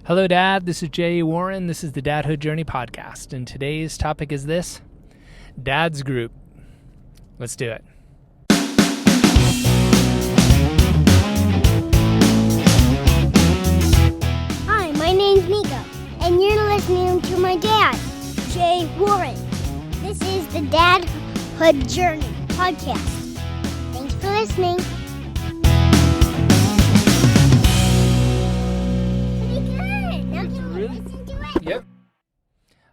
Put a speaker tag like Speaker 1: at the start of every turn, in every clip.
Speaker 1: Hello, Dad. This is Jay Warren. This is the Dadhood Journey podcast. And today's topic is this: Dad's Group. Let's do it.
Speaker 2: Hi, my name's Mika, and you're listening to my dad, Jay Warren. This is the Dadhood Journey podcast. Thanks for listening.
Speaker 1: Yep.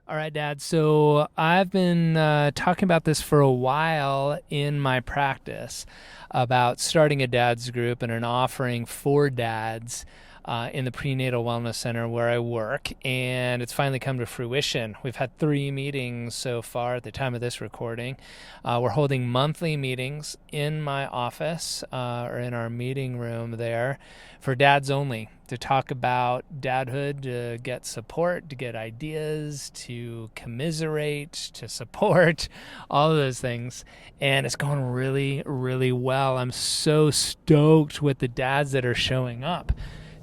Speaker 1: All right, Dad. So I've been talking about this for a while in my practice about starting a dad's group and an offering for dads in the prenatal wellness center where I work, and it's finally come to fruition. We've had 3 meetings so far at the time of this recording. We're holding monthly meetings in my office or in our meeting room there for dads only, to talk about dadhood, to get support, to get ideas, to commiserate, to support, all of those things. And it's going really, really well. I'm so stoked with the dads that are showing up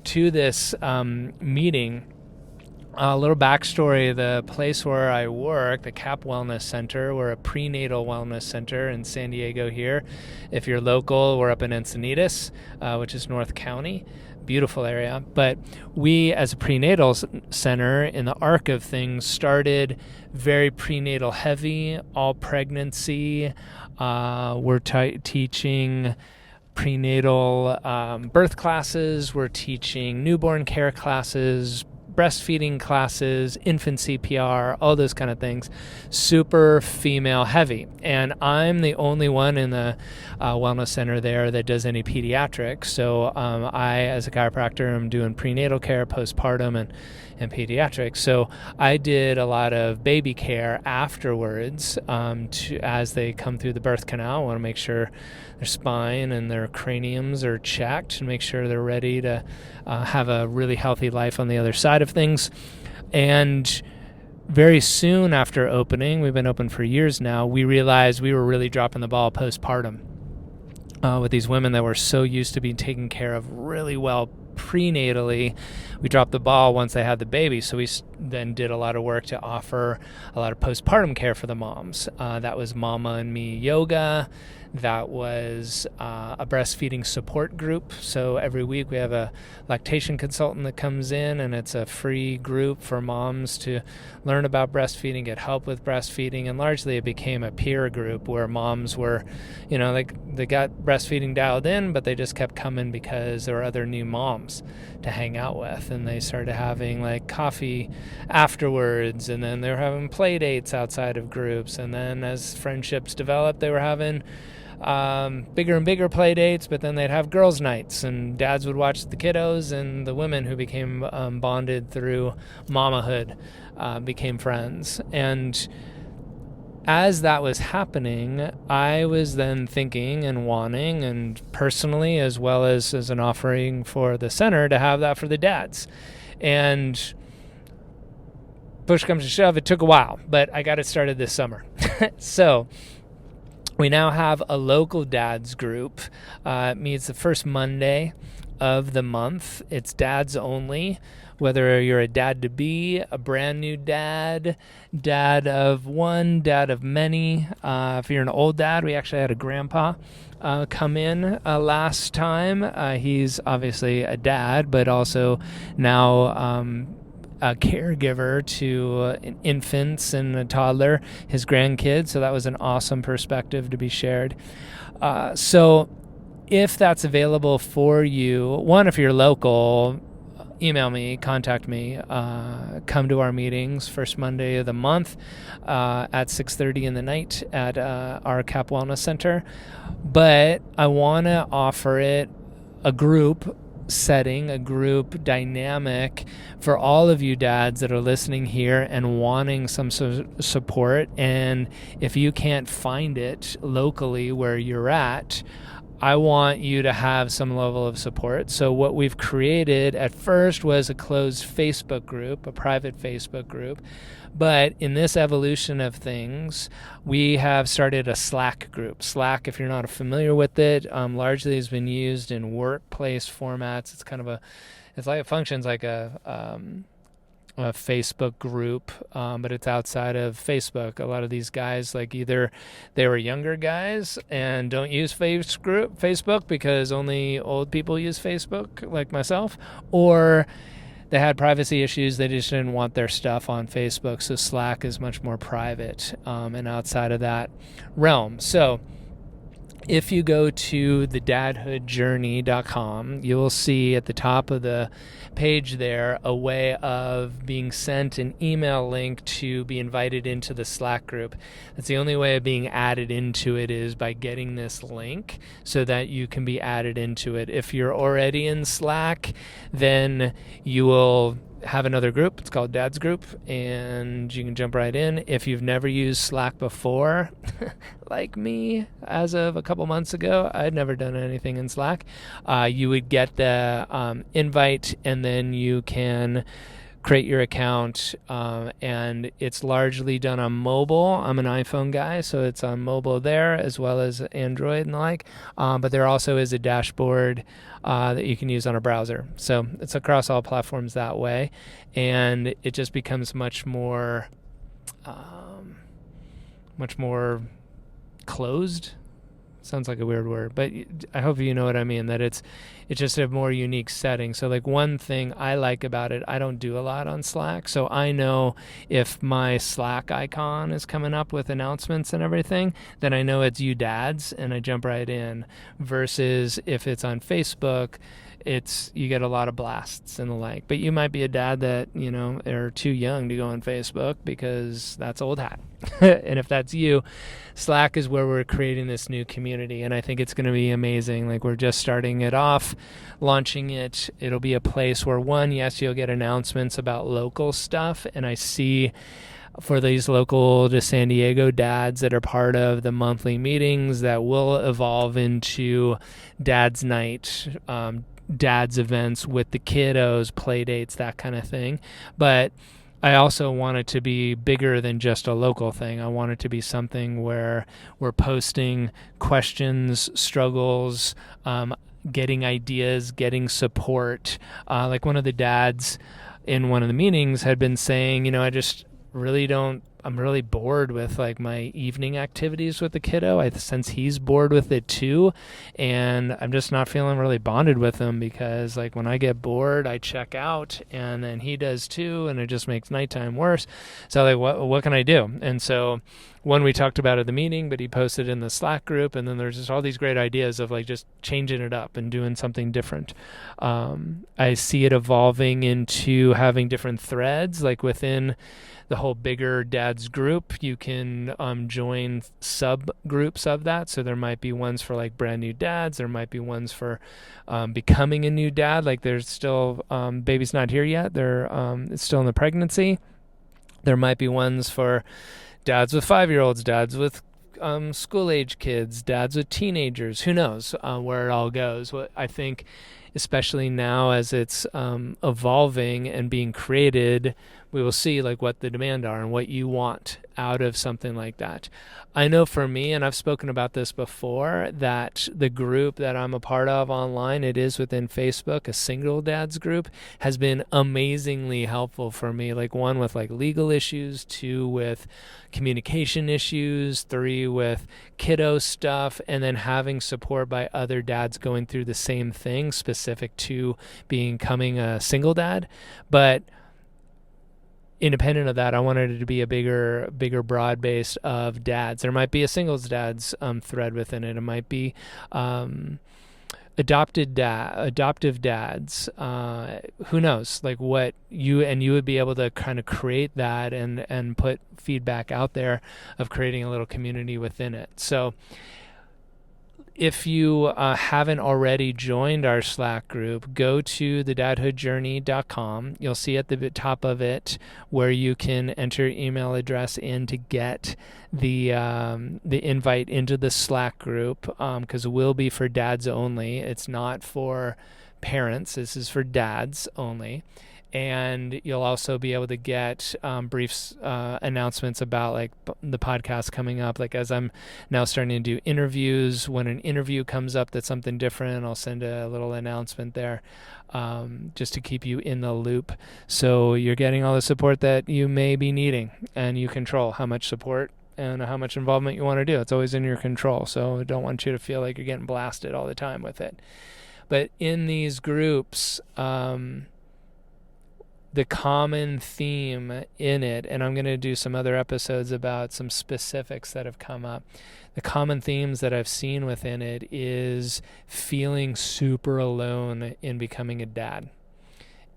Speaker 1: to this meeting. A little backstory: the place where I work, the CAP Wellness Center, we're a prenatal wellness center in San Diego here. If you're local, we're up in Encinitas, which is North County. Beautiful area. But we, as a prenatal center, in the arc of things, started very prenatal heavy, all pregnancy. We're teaching prenatal birth classes. We're teaching newborn care classes, breastfeeding classes, infant CPR, all those kind of things. Super female heavy. And I'm the only one in the wellness center there that does any pediatrics. So I, as a chiropractor, am doing prenatal care, postpartum, and pediatrics. So I did a lot of baby care afterwards as they come through the birth canal. I want to make sure their spine and their craniums are checked and make sure they're ready to have a really healthy life on the other side of things. And very soon after opening, we've been open for years now, we realized we were really dropping the ball postpartum with these women that were so used to being taken care of really well prenatally. We dropped the ball once they had the baby, so we then did a lot of work to offer a lot of postpartum care for the moms. That was Mama and Me Yoga. That was a breastfeeding support group. So every week we have a lactation consultant that comes in, and it's a free group for moms to learn about breastfeeding, get help with breastfeeding, and largely it became a peer group where moms were, they got breastfeeding dialed in, but they just kept coming because there were other new moms to hang out with, and they started having like coffee afterwards, and then they were having play dates outside of groups, and then as friendships developed, they were having bigger and bigger play dates, but then they'd have girls' nights, and dads would watch the kiddos, and the women who became bonded through mamahood became friends. And as that was happening, I was then thinking and wanting, and personally, as well as an offering for the center, to have that for the dads. And push comes to shove, it took a while, but I got it started this summer. So we now have a local dads group. It meets the first Monday of the month. It's dads only. Whether you're a dad-to-be, a brand new dad, dad of one, dad of many. If you're an old dad, we actually had a grandpa come in last time. He's obviously a dad, but also now a caregiver to infants and a toddler, his grandkids. So that was an awesome perspective to be shared. So if that's available for you, one, if you're local, email me, contact me, come to our meetings first Monday of the month at 6:30 in the night at our CAP Wellness Center. But I want to offer it a group setting, a group dynamic for all of you dads that are listening here and wanting some support. And if you can't find it locally where you're at, I want you to have some level of support. So what we've created at first was a closed Facebook group, a private Facebook group. But in this evolution of things, we have started a Slack group. Slack, if you're not familiar with it, largely has been used in workplace formats. It's kind of it functions like a Facebook group, but it's outside of Facebook. A lot of these guys, like either they were younger guys and don't use Facebook because only old people use Facebook, like myself, or they had privacy issues. They just didn't want their stuff on Facebook. So Slack is much more private and outside of that realm. So if you go to thedadhoodjourney.com, you will see at the top of the page there a way of being sent an email link to be invited into the Slack group. That's the only way of being added into it, is by getting this link so that you can be added into it. If you're already in Slack, then you will have another group. It's called Dad's Group, and you can jump right in. If you've never used Slack before, like me, as of a couple months ago, I'd never done anything in Slack. You would get the invite, and then you can create your account, and it's largely done on mobile. I'm an iPhone guy, so it's on mobile there as well as Android and the like, but there also is a dashboard that you can use on a browser. So it's across all platforms that way, and it just becomes much more closed. Sounds like a weird word, but I hope you know what I mean, that it's just a more unique setting. So like one thing I like about it, I don't do a lot on Slack, so I know if my Slack icon is coming up with announcements and everything, then I know it's you dads, and I jump right in, versus if it's on Facebook, you get a lot of blasts and the like. But you might be a dad that, are too young to go on Facebook because that's old hat. And if that's you, Slack is where we're creating this new community, and I think it's going to be amazing. Like, we're just starting it off, launching it. It'll be a place where, one, yes, you'll get announcements about local stuff, and I see for these local to San Diego dads that are part of the monthly meetings that will evolve into Dad's Night, dad's events with the kiddos, play dates, that kind of thing. But I also want it to be bigger than just a local thing. I want it to be something where we're posting questions, struggles, getting ideas, getting support. Like one of the dads in one of the meetings had been saying, I'm really bored with like my evening activities with the kiddo. I sense he's bored with it too, and I'm just not feeling really bonded with him, because like when I get bored, I check out, and then he does too, and it just makes nighttime worse. So like, what can I do? And so one, we talked about at the meeting, but he posted in the Slack group, and then there's just all these great ideas of like just changing it up and doing something different. I see it evolving into having different threads, like within the whole bigger dads group. You can join subgroups of that. So there might be ones for like brand new dads. There might be ones for becoming a new dad. Like there's still baby's not here yet. It's still in the pregnancy. There might be ones for dads with 5-year-olds, dads with school-age kids, dads with teenagers. Who knows where it all goes? What I think, especially now as it's evolving and being created, we will see like what the demand are and what you want out of something like that. I know for me, and I've spoken about this before, that the group that I'm a part of online, it is within Facebook, a single dads group, has been amazingly helpful for me. Like one with like legal issues, two with communication issues, three with kiddo stuff, and then having support by other dads going through the same thing specific to becoming a single dad. But independent of that, I wanted it to be a bigger broad base of dads. There might be a singles dads thread within it. It might be adoptive dads. Who knows? Like what you would be able to kind of create that and put feedback out there of creating a little community within it. So if you haven't already joined our Slack group, go to thedadhoodjourney.com. You'll see at the top of it where you can enter your email address in to get the invite into the Slack group, because it will be for dads only. It's not for parents. This is for dads only. And you'll also be able to get brief announcements about like the podcast coming up. Like as I'm now starting to do interviews, when an interview comes up that's something different, I'll send a little announcement there just to keep you in the loop. So you're getting all the support that you may be needing, and you control how much support and how much involvement you want to do. It's always in your control. So I don't want you to feel like you're getting blasted all the time with it. But in these groups, the common theme in it, and I'm going to do some other episodes about some specifics that have come up. The common themes that I've seen within it is feeling super alone in becoming a dad.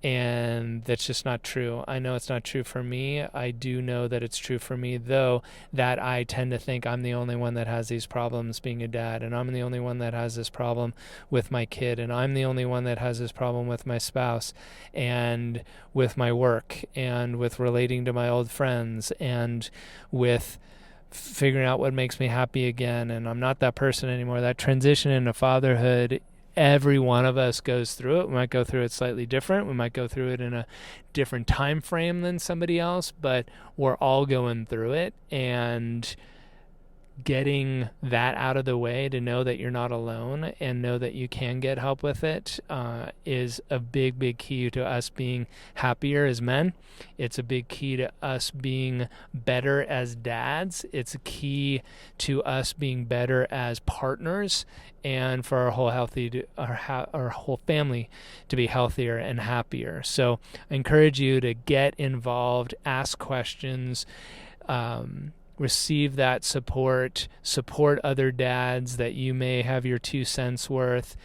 Speaker 1: And that's just not true. I know it's not true for me. I do know that it's true for me, though, that I tend to think I'm the only one that has these problems being a dad, and I'm the only one that has this problem with my kid, and I'm the only one that has this problem with my spouse, and with my work, and with relating to my old friends, and with figuring out what makes me happy again. And I'm not that person anymore. That transition into fatherhood, every one of us goes through it. We might go through it slightly different. We might go through it in a different time frame than somebody else, but we're all going through it. And getting that out of the way to know that you're not alone and know that you can get help with it is a big, big key to us being happier as men. It's a big key to us being better as dads. It's a key to us being better as partners, and for our whole family to be healthier and happier. So I encourage you to get involved, ask questions, receive that support other dads that you may have your 2 cents worth.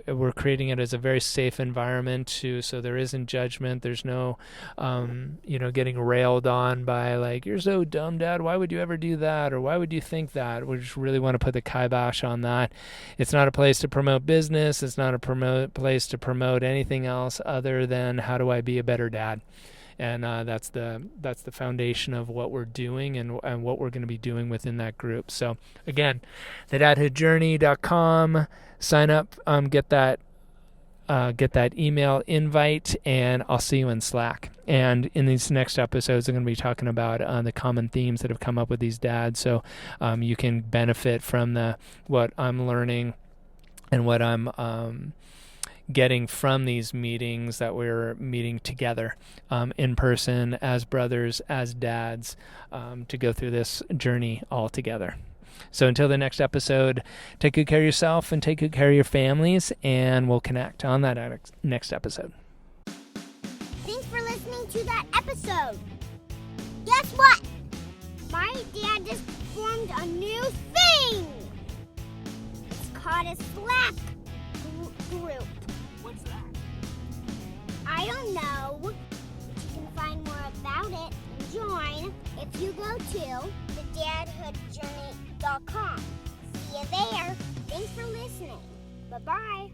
Speaker 1: We're creating it as a very safe environment too, so there isn't judgment. There's no, getting railed on by like, you're so dumb, Dad. Why would you ever do that? Or why would you think that? We just really want to put the kibosh on that. It's not a place to promote business. It's not a place to promote anything else other than how do I be a better dad. And that's the foundation of what we're doing and what we're going to be doing within that group. So again, thedadhoodjourney.com. Sign up, get that email invite, and I'll see you in Slack. And in these next episodes, I'm going to be talking about the common themes that have come up with these dads, so you can benefit from what I'm learning and what I'm getting from these meetings that we're meeting together in person as brothers, as dads, to go through this journey all together. So until the next episode, take good care of yourself and take good care of your families, and we'll connect on that next episode.
Speaker 2: Thanks for listening to that episode. Guess what? My dad just formed a new thing. It's called a Slack group.
Speaker 1: What's that?
Speaker 2: I don't know. You can find more about it and join if you go to thedadhoodjourney.com. See you there. Thanks for listening. Bye-bye.